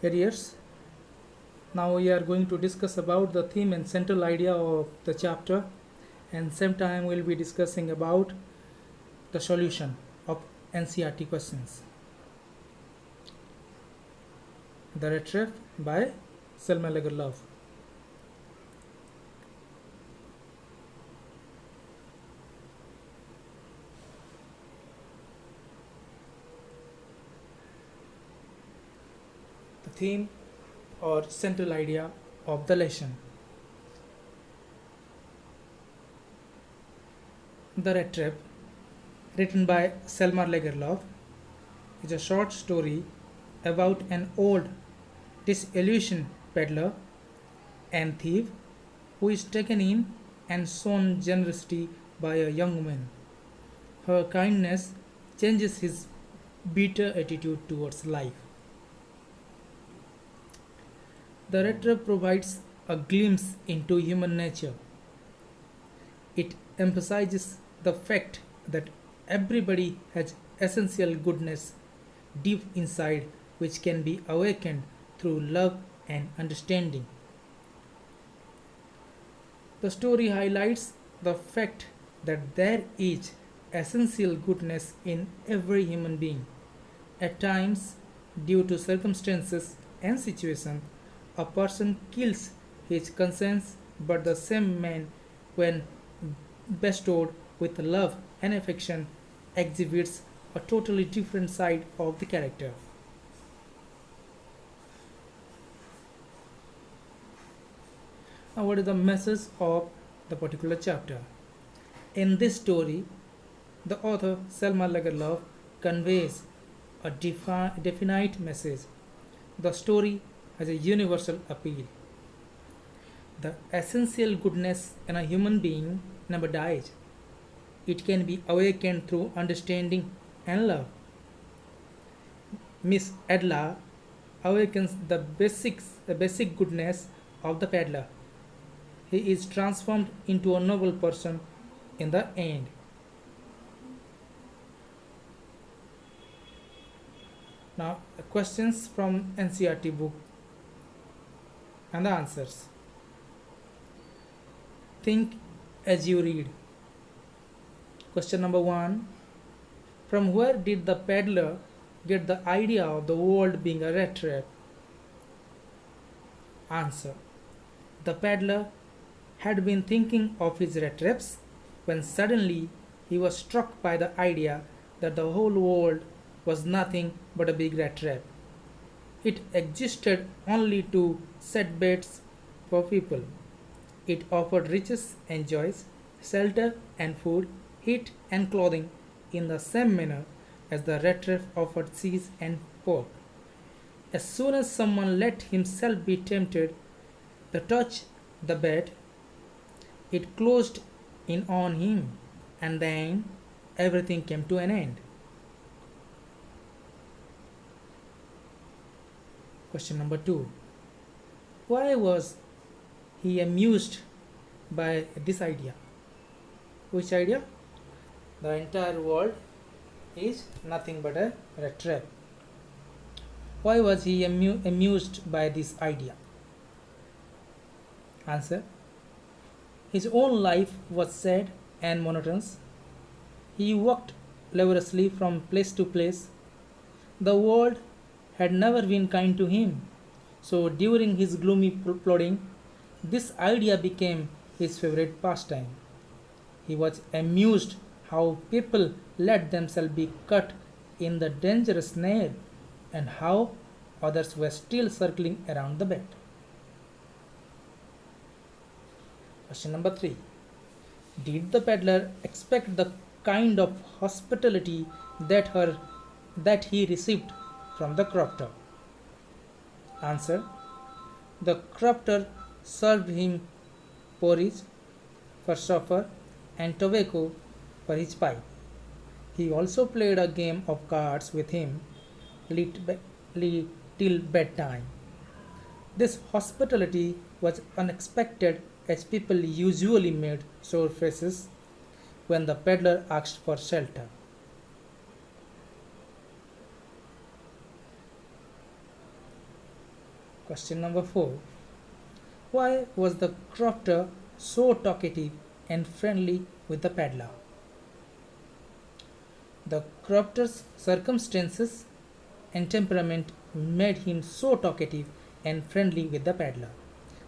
Arrears. Now we are going to discuss about the theme and central idea of the chapter, and same time we'll be discussing about the solution of NCRT questions. The Retrieve by Selma Lagerlöf. The theme or central idea of the lesson. The Retrieve, written by Selma Lagerlöf, is a short story about an old disillusioned peddler and thief who is taken in and shown generosity by a young woman. Her kindness changes his bitter attitude towards life. The Retrieve provides a glimpse into human nature. It emphasizes the fact that everybody has essential goodness deep inside which can be awakened through love and understanding. The story highlights the fact that there is essential goodness in every human being. At times, due to circumstances and situations, a person kills his conscience, but the same man, when bestowed with love and affection, exhibits a totally different side of the character. Now, what is the message of the particular chapter? In this story, the author Selma Lagerlöf conveys a definite message. The story has a universal appeal. The essential goodness in a human being never dies. It can be awakened through understanding and love. Miss Adla awakens the basic goodness of the peddler. He is transformed into a noble person in the end. Now, questions from NCRT book and the answers. Think as you read. Question number 1. From where did the peddler get the idea of the world being a rat trap? Answer. The peddler had been thinking of his rat traps when suddenly he was struck by the idea that the whole world was nothing but a big rat trap. It existed only to set baits for people. It offered riches and joys, shelter and food, heat and clothing in the same manner as the rat trap offered cheese and pork. As soon as someone let himself be tempted to touch the bait, it closed in on him, and then everything came to an end. Question number 2. Why was he amused by this idea? Which idea? The entire world is nothing but a rat trap. Why was he amused by this idea? Answer. His own life was sad and monotonous. He walked laboriously from place to place. The world had never been kind to him. So during his gloomy plodding, this idea became his favorite pastime. He was amused how people let themselves be cut in the dangerous snare and how others were still circling around the bed. Question number 3. Did the peddler expect the kind of hospitality that he received from the crofter? Answer. The crofter served him porridge for supper and tobacco for his pipe. He also played a game of cards with him till bedtime. This hospitality was unexpected as people usually made sore faces when the peddler asked for shelter. Question number 4. Why was the crofter so talkative and friendly with the peddler? The crofter's circumstances and temperament made him so talkative and friendly with the peddler.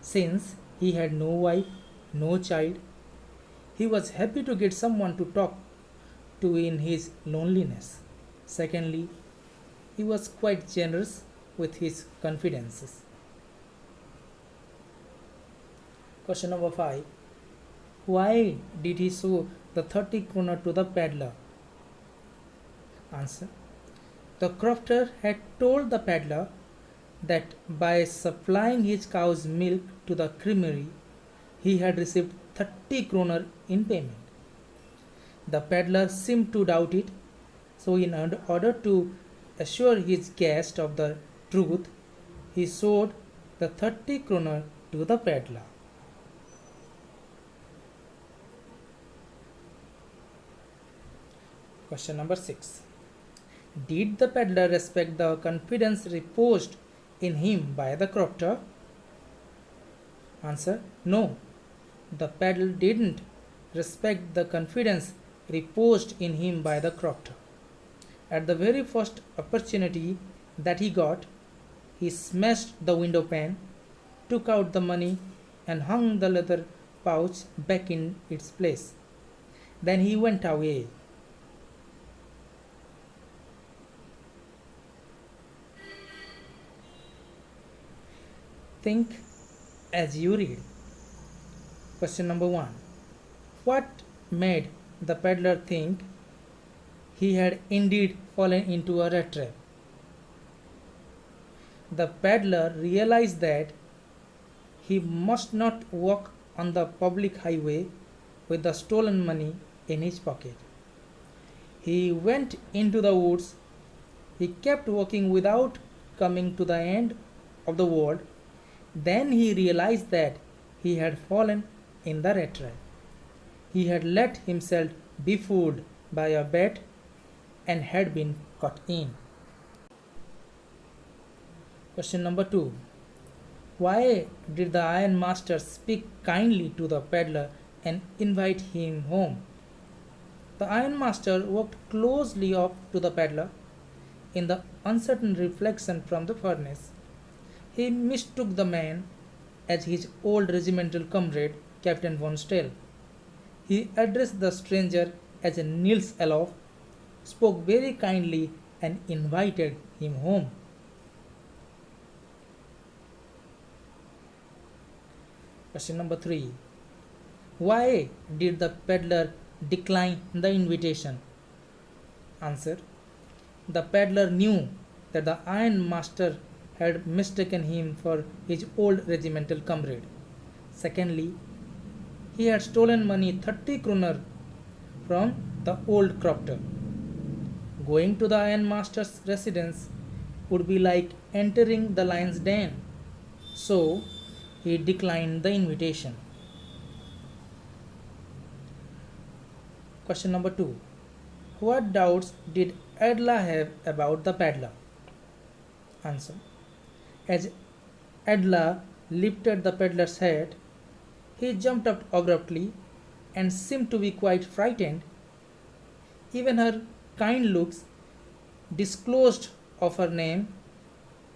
Since he had no wife, no child, he was happy to get someone to talk to in his loneliness. Secondly, he was quite generous with his confidences. Question number 5. Why did he show the 30 kroner to the peddler? Answer. The crofter had told the peddler that by supplying his cow's milk to the creamery, he had received 30 kroner in payment. The peddler seemed to doubt it, so in order to assure his guest of the truth, he showed the 30 kroner to the peddler. Question number 6. Did the peddler respect the confidence reposed in him by the crofter? Answer. No. The peddler didn't respect the confidence reposed in him by the crofter. At the very first opportunity that he got, he smashed the window pane, took out the money, and hung the leather pouch back in its place. Then he went away. Think as you read. Question number 1. What made the peddler think he had indeed fallen into a rat trap? The peddler realized that he must not walk on the public highway with the stolen money in his pocket. He went into the woods. He kept walking without coming to the end of the world. Then he realized that he had fallen in the rat trap. He had let himself be fooled by a bat and had been caught in. Question number 2. Why did the ironmaster speak kindly to the peddler and invite him home? The ironmaster walked closely up to the peddler. In the uncertain reflection from the furnace, he mistook the man as his old regimental comrade, Captain von Stell. He addressed the stranger as Niels Olof, spoke very kindly, and invited him home. Question number 3. Why did the peddler decline the invitation? Answer. The peddler knew that the ironmaster had mistaken him for his old regimental comrade. Secondly, he had stolen money 30 kroner from the old crofter. Going to the ironmaster's residence would be like entering the lion's den, so he declined the invitation. Question number 2. What doubts did Edla have about the peddler? Answer. As Edla lifted the peddler's hat, he jumped up abruptly and seemed to be quite frightened. Even her kind looks disclosed of her name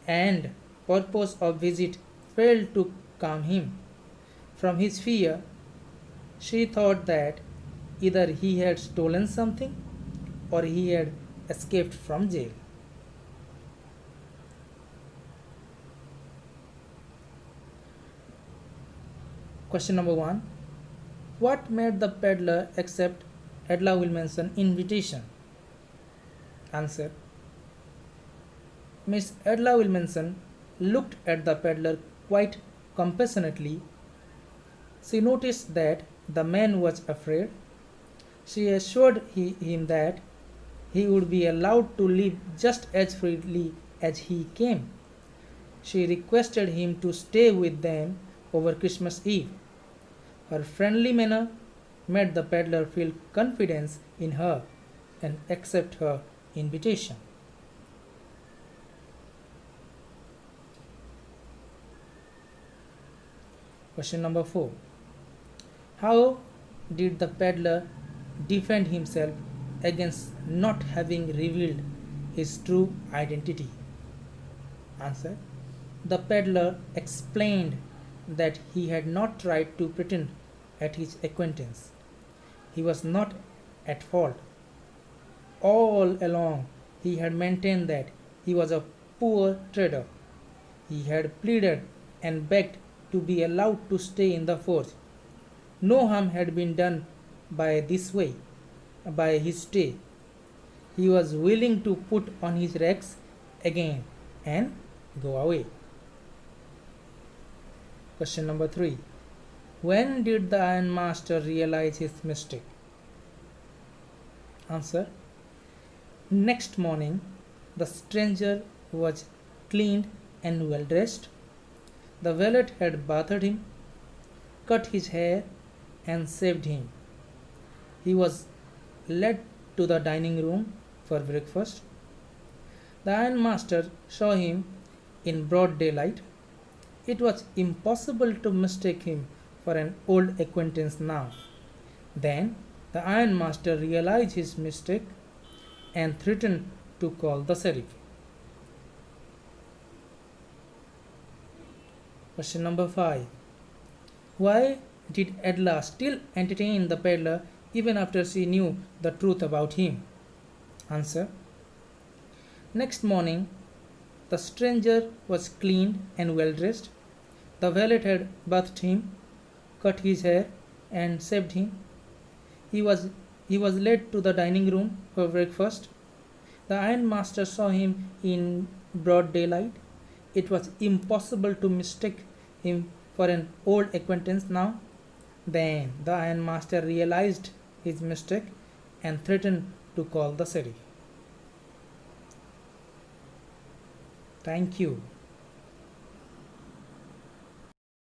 and purpose of visit failed to calm him. From his fear, she thought that either he had stolen something or he had escaped from jail. Question number 1. What made the peddler accept Edla Wilmenson's invitation? Answer. Miss Edla Wilmenson looked at the peddler quite compassionately. She noticed that the man was afraid. She assured him that he would be allowed to live just as freely as he came. She requested him to stay with them over Christmas Eve. Her friendly manner made the peddler feel confidence in her and accept her invitation. Question number 4. How did the peddler defend himself against not having revealed his true identity? Answer. The peddler explained that he had not tried to pretend at his acquaintance. He was not at fault. All along, he had maintained that he was a poor trader. He had pleaded and begged to be allowed to stay in the forge. No harm had been done by his stay. He was willing to put on his rags again and go away. Question number 3. When did the ironmaster realize his mistake? Answer. Next morning, the stranger was cleaned and well dressed. The valet had bathed him, cut his hair, and shaved him. He was led to the dining room for breakfast. The ironmaster saw him in broad daylight. It was impossible to mistake him for an old acquaintance now. Then the ironmaster realized his mistake and threatened to call the sheriff. Question number 5. Why did Edla still entertain the peddler even after she knew the truth about him? Answer. Next morning, the stranger was clean and well dressed. The valet had bathed him, cut his hair, and shaved him. He was led to the dining room for breakfast. The ironmaster saw him in broad daylight. It was impossible to mistake him for an old acquaintance now. Then the ironmaster realized his mistake and threatened to call the sheriff. Thank you.